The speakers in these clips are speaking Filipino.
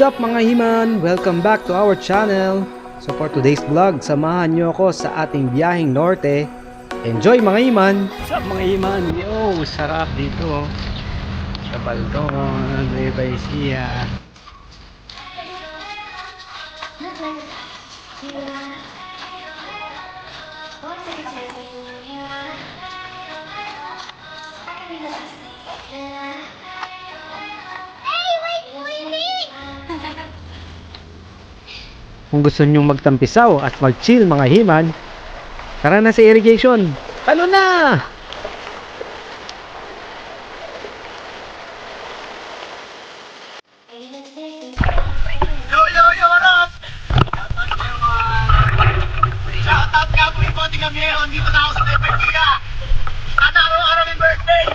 What's up mga himan? Welcome back to our channel. So for today's vlog, samahan nyo ako sa ating biyaheng norte. Enjoy mga himan! What's up mga himan? Yo, sarap dito sa Baldon, Nueva Ecija. Kung gusto nyong magtampisaw at mag-chill mga himan, tara na sa irrigation. Talo na! Yo, what up? Shoutout nga po yung konting ngayon. Dito na ako sa Nueva Ecija. Sana araw-araw yung birthday.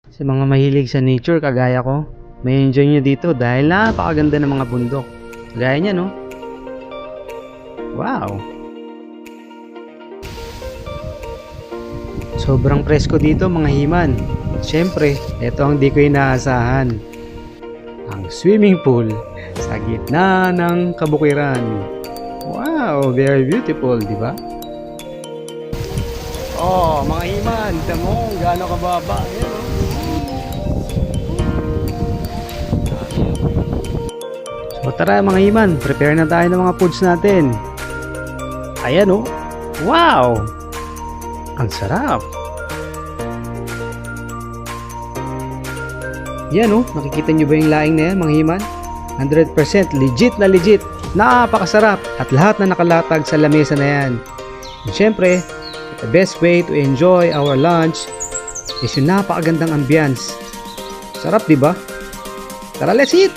Sa mga mahilig sa nature kagaya ko, may enjoy nyo dito dahil napakaganda ng mga bundok. Kagaya nya no? Wow! Sobrang presko dito mga himan. Siyempre, ito ang di ko inaasahan. Ang swimming pool sa gitna ng kabukiran. Wow! Very beautiful, di ba? Oh, mga himan, tamo, gaano kababa. Ayan, oh. So tara mga himan, prepare na tayo ng mga foods natin. Ayan oh. Wow! Ang sarap. Yan oh, nakikita nyo ba yung laing na yan mga himan? 100% legit na legit. Napakasarap at lahat na nakalatag sa lamesa na yan. And syempre, the best way to enjoy our lunch is yung napakagandang ambience. Sarap diba? Tara, let's eat!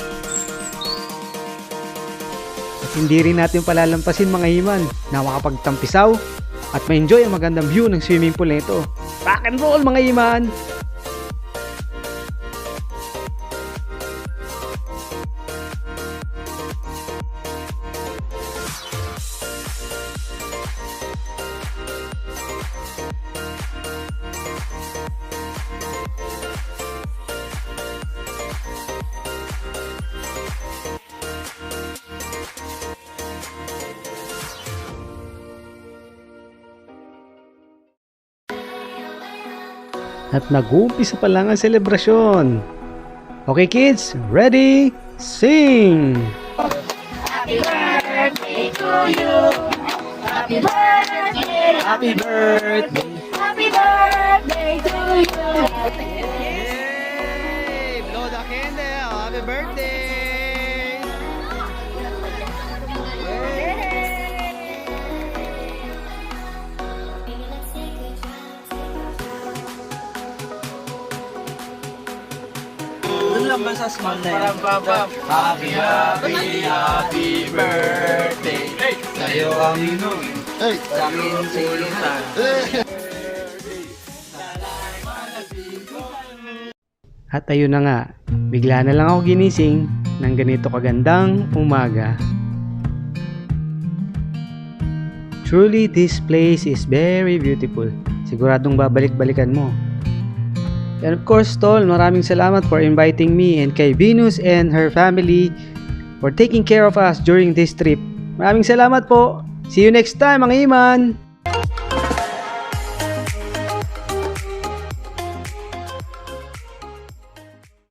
Hindi rin natin palalampasin mga himan na makapagtampisaw at ma-enjoy ang magandang view ng swimming pool na ito. Rock and roll mga himan! At nag-uumpisa pa lang ang selebrasyon. Okay kids, ready? Sing! Happy birthday to you. Happy birthday. Happy birthday! Happy birthday to you. Yay! Blow the candle! Happy birthday! Lang ba sa small na yan? Happy birthday sa'yo ang inom. Sa akin silitan. At ayun na nga, bigla na lang ako ginising ng ganito kagandang umaga. Truly, this place is very beautiful. Siguradong babalik-balikan mo. And of course, Tol, maraming salamat for inviting me and kay Venus and her family for taking care of us during this trip. Maraming salamat po. See you next time, mga iman!